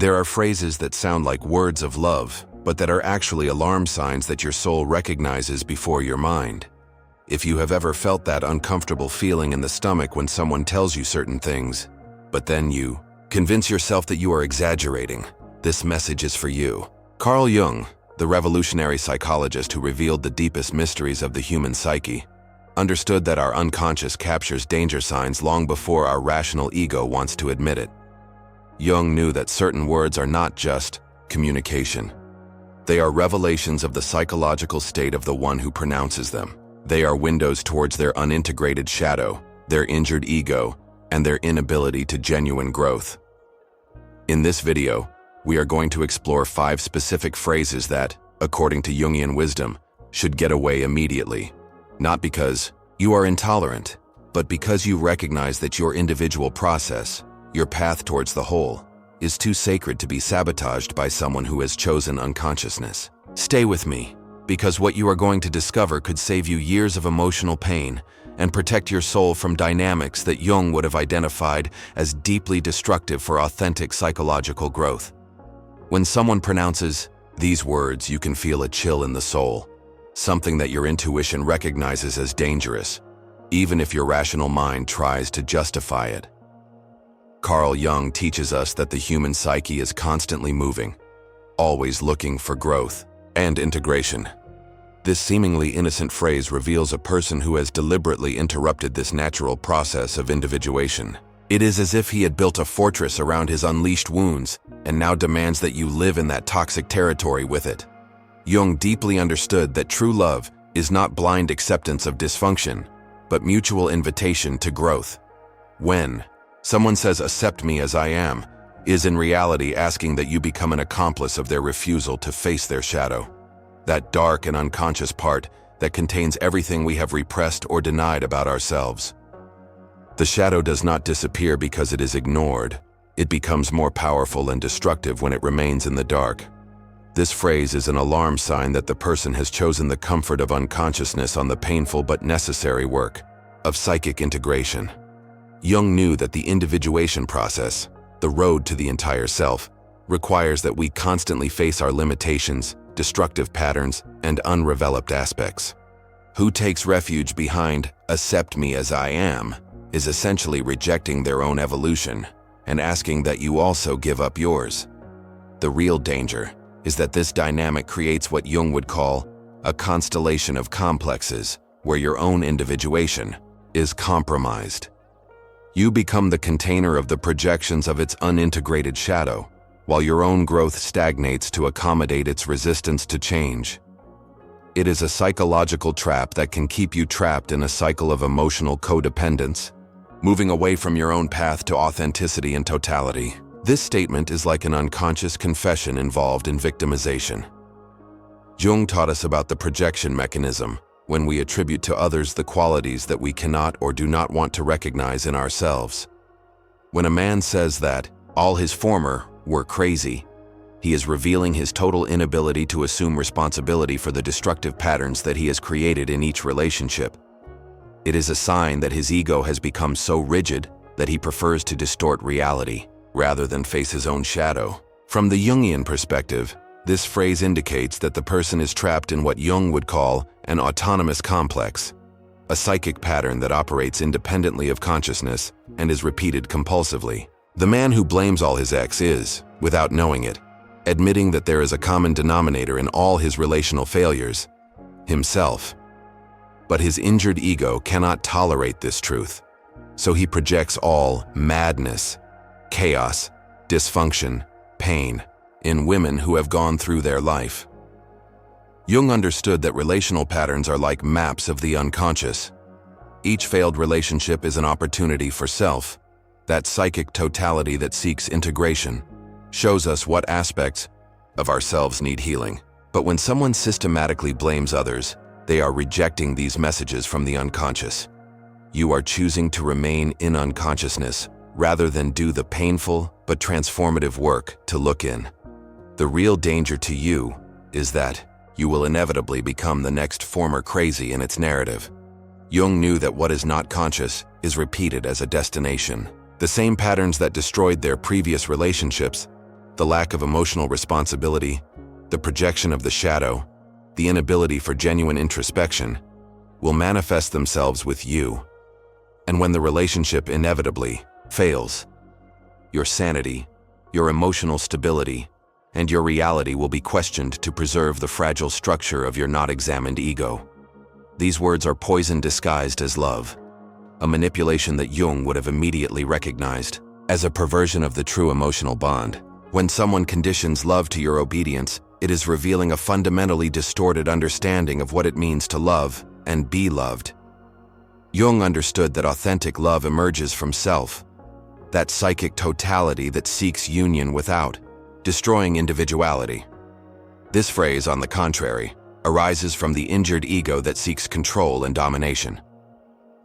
There are phrases that sound like words of love, but that are actually alarm signs that your soul recognizes before your mind. If you have ever felt that uncomfortable feeling in the stomach when someone tells you certain things, but then you convince yourself that you are exaggerating, this message is for you. Carl Jung, the revolutionary psychologist who revealed the deepest mysteries of the human psyche, understood that our unconscious captures danger signs long before our rational ego wants to admit it. Jung knew that certain words are not just communication. They are revelations of the psychological state of the one who pronounces them. They are windows towards their unintegrated shadow, their injured ego, and their inability to genuine growth. In this video, we are going to explore 5 specific phrases that, according to Jungian wisdom, should get away immediately. Not because you are intolerant, but because you recognize that your individual process, your path towards the whole, is too sacred to be sabotaged by someone who has chosen unconsciousness. Stay with me, because what you are going to discover could save you years of emotional pain and protect your soul from dynamics that Jung would have identified as deeply destructive for authentic psychological growth. When someone pronounces these words, you can feel a chill in the soul, something that your intuition recognizes as dangerous, even if your rational mind tries to justify it. Carl Jung teaches us that the human psyche is constantly moving, always looking for growth and integration. This seemingly innocent phrase reveals a person who has deliberately interrupted this natural process of individuation. It is as if he had built a fortress around his unleashed wounds and now demands that you live in that toxic territory with it. Jung deeply understood that true love is not blind acceptance of dysfunction, but mutual invitation to growth. When someone says, "Accept me as I am," is in reality asking that you become an accomplice of their refusal to face their shadow. That dark and unconscious part that contains everything we have repressed or denied about ourselves. The shadow does not disappear because it is ignored. It becomes more powerful and destructive when it remains in the dark. This phrase is an alarm sign that the person has chosen the comfort of unconsciousness on the painful but necessary work of psychic integration. Jung knew that the individuation process, the road to the entire self, requires that we constantly face our limitations, destructive patterns, and unreveloped aspects. Who takes refuge behind "accept me as I am" is essentially rejecting their own evolution and asking that you also give up yours. The real danger is that this dynamic creates what Jung would call a constellation of complexes, where your own individuation is compromised. You become the container of the projections of its unintegrated shadow, while your own growth stagnates to accommodate its resistance to change. It is a psychological trap that can keep you trapped in a cycle of emotional codependence, moving away from your own path to authenticity and totality. This statement is like an unconscious confession involved in victimization. Jung taught us about the projection mechanism, when we attribute to others the qualities that we cannot or do not want to recognize in ourselves. When a man says that all his former were crazy, he is revealing his total inability to assume responsibility for the destructive patterns that he has created in each relationship. It is a sign that his ego has become so rigid that he prefers to distort reality rather than face his own shadow. From the Jungian perspective, this phrase indicates that the person is trapped in what Jung would call an autonomous complex, a psychic pattern that operates independently of consciousness and is repeated compulsively. The man who blames all his ex is, without knowing it, admitting that there is a common denominator in all his relational failures: himself. But his injured ego cannot tolerate this truth, so he projects all madness, chaos, dysfunction, pain in women who have gone through their life. Jung understood that relational patterns are like maps of the unconscious. Each failed relationship is an opportunity for self. That psychic totality that seeks integration shows us what aspects of ourselves need healing. But when someone systematically blames others, they are rejecting these messages from the unconscious. You are choosing to remain in unconsciousness rather than do the painful but transformative work to look in. The real danger to you is that you will inevitably become the next former crazy in its narrative. Jung knew that what is not conscious is repeated as a destination. The same patterns that destroyed their previous relationships The lack of emotional responsibility, the projection of the shadow, the inability for genuine introspection will manifest themselves with you. And when the relationship inevitably fails, your sanity, your emotional stability, and your reality will be questioned to preserve the fragile structure of your not-examined ego. These words are poison disguised as love, a manipulation that Jung would have immediately recognized as a perversion of the true emotional bond. When someone conditions love to your obedience, it is revealing a fundamentally distorted understanding of what it means to love and be loved. Jung understood that authentic love emerges from self, that psychic totality that seeks union without destroying individuality. This phrase, on the contrary, arises from the injured ego that seeks control and domination.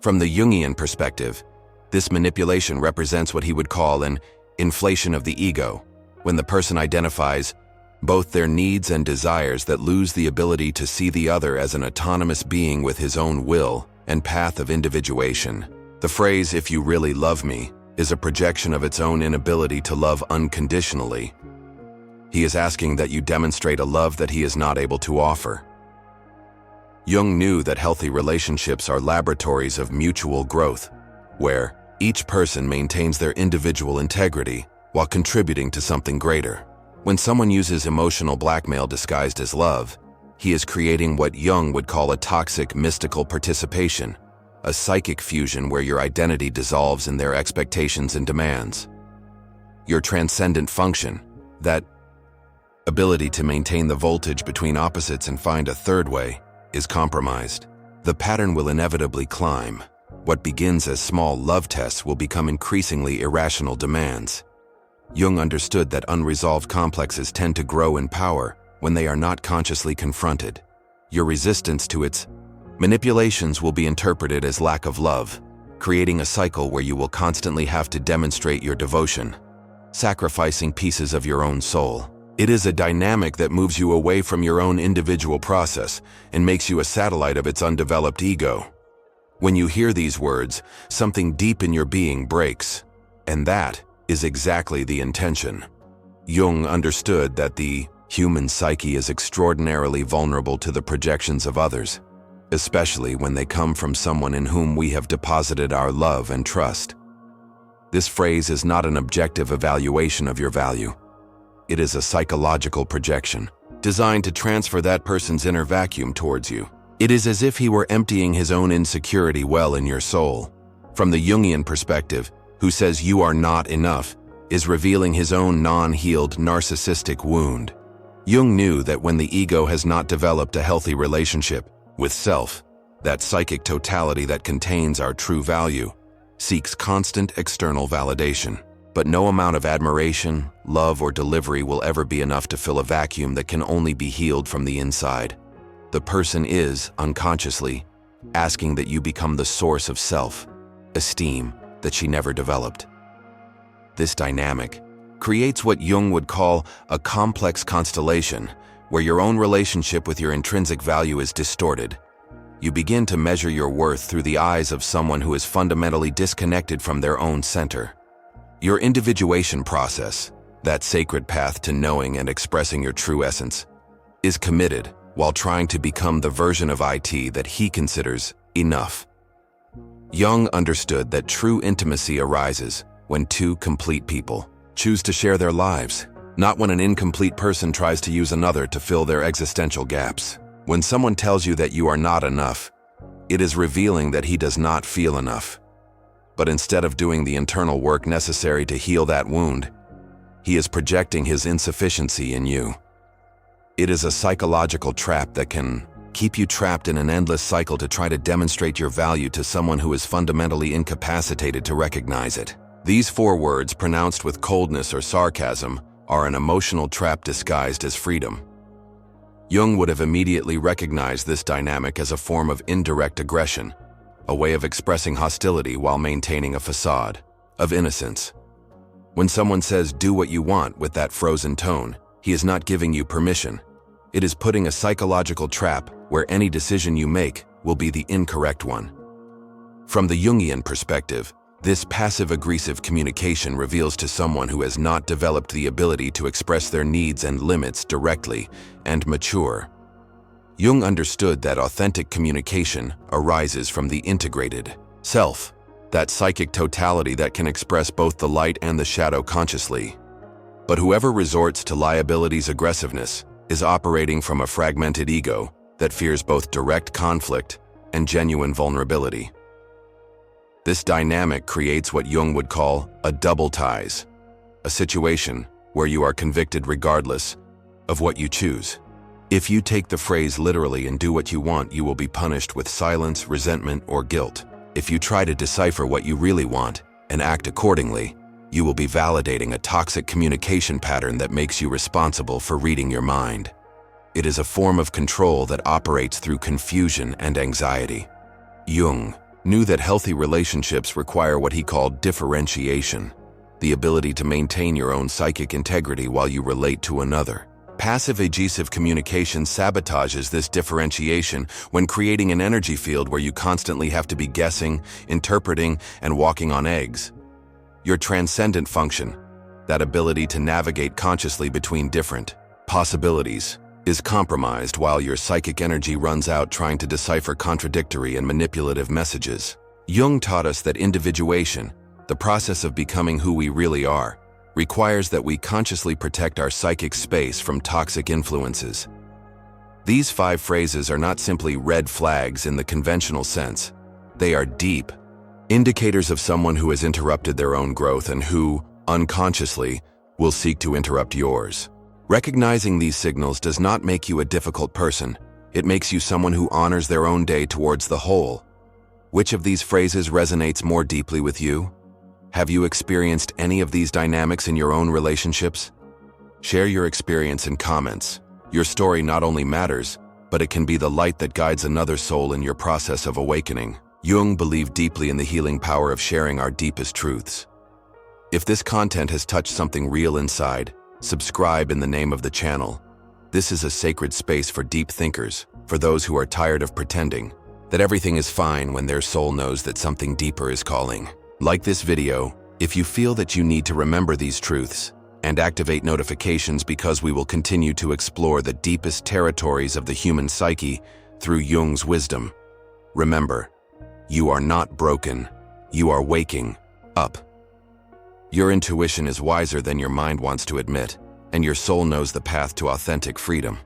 From the Jungian perspective, this manipulation represents what he would call an inflation of the ego, when the person identifies both their needs and desires that lose the ability to see the other as an autonomous being with his own will and path of individuation. The phrase, "if you really love me," is a projection of its own inability to love unconditionally. He is asking that you demonstrate a love that he is not able to offer. Jung knew that healthy relationships are laboratories of mutual growth, where each person maintains their individual integrity while contributing to something greater. When someone uses emotional blackmail disguised as love, he is creating what Jung would call a toxic mystical participation, a psychic fusion where your identity dissolves in their expectations and demands. Your transcendent function, that ability to maintain the voltage between opposites and find a third way, is compromised. The pattern will inevitably climb. What begins as small love tests will become increasingly irrational demands. Jung understood that unresolved complexes tend to grow in power when they are not consciously confronted. Your resistance to its manipulations will be interpreted as lack of love, creating a cycle where you will constantly have to demonstrate your devotion, sacrificing pieces of your own soul. It is a dynamic that moves you away from your own individual process and makes you a satellite of its undeveloped ego. When you hear these words, something deep in your being breaks, and that is exactly the intention. Jung understood that the human psyche is extraordinarily vulnerable to the projections of others, especially when they come from someone in whom we have deposited our love and trust. This phrase is not an objective evaluation of your value. It is a psychological projection, designed to transfer that person's inner vacuum towards you. It is as if he were emptying his own insecurity well in your soul. From the Jungian perspective, who says you are not enough, is revealing his own non-healed narcissistic wound. Jung knew that when the ego has not developed a healthy relationship with self, that psychic totality that contains our true value seeks constant external validation. But no amount of admiration, love, or delivery will ever be enough to fill a vacuum that can only be healed from the inside. The person is, unconsciously, asking that you become the source of self-esteem that she never developed. This dynamic creates what Jung would call a complex constellation, where your own relationship with your intrinsic value is distorted. You begin to measure your worth through the eyes of someone who is fundamentally disconnected from their own center. Your individuation process, that sacred path to knowing and expressing your true essence, is committed while trying to become the version of it that he considers enough. Jung understood that true intimacy arises when two complete people choose to share their lives, not when an incomplete person tries to use another to fill their existential gaps. When someone tells you that you are not enough, it is revealing that he does not feel enough. But instead of doing the internal work necessary to heal that wound, he is projecting his insufficiency in you. It is a psychological trap that can keep you trapped in an endless cycle to try to demonstrate your value to someone who is fundamentally incapacitated to recognize it. These 4 words, pronounced with coldness or sarcasm, are an emotional trap disguised as freedom. Jung would have immediately recognized this dynamic as a form of indirect aggression, a way of expressing hostility while maintaining a facade of innocence. When someone says, "do what you want," with that frozen tone, he is not giving you permission. It is putting a psychological trap where any decision you make will be the incorrect one. From the Jungian perspective, This passive-aggressive communication reveals to someone who has not developed the ability to express their needs and limits directly and mature. Jung understood that authentic communication arises from the integrated self, that psychic totality that can express both the light and the shadow consciously. But whoever resorts to liability's aggressiveness is operating from a fragmented ego that fears both direct conflict and genuine vulnerability. This dynamic creates what Jung would call a double ties, a situation where you are convicted regardless of what you choose. If you take the phrase literally and do what you want, you will be punished with silence, resentment, or guilt. If you try to decipher what you really want and act accordingly, you will be validating a toxic communication pattern that makes you responsible for reading your mind. It is a form of control that operates through confusion and anxiety. Jung knew that healthy relationships require what he called differentiation, the ability to maintain your own psychic integrity while you relate to another. Passive-aggressive communication sabotages this differentiation when creating an energy field where you constantly have to be guessing, interpreting, and walking on eggs. Your transcendent function, that ability to navigate consciously between different possibilities, is compromised while your psychic energy runs out trying to decipher contradictory and manipulative messages. Jung taught us that individuation, the process of becoming who we really are, requires that we consciously protect our psychic space from toxic influences. These 5 phrases are not simply red flags in the conventional sense. They are deep indicators of someone who has interrupted their own growth and who, unconsciously, will seek to interrupt yours. Recognizing these signals does not make you a difficult person. It makes you someone who honors their own day towards the whole. Which of these phrases resonates more deeply with you? Have you experienced any of these dynamics in your own relationships? Share your experience in comments. Your story not only matters, but it can be the light that guides another soul in your process of awakening. Jung believed deeply in the healing power of sharing our deepest truths. If this content has touched something real inside, subscribe in the name of the channel. This is a sacred space for deep thinkers, for those who are tired of pretending that everything is fine when their soul knows that something deeper is calling. Like this video if you feel that you need to remember these truths, and activate notifications because we will continue to explore the deepest territories of the human psyche through Jung's wisdom. Remember, you are not broken, you are waking up. Your intuition is wiser than your mind wants to admit, and your soul knows the path to authentic freedom.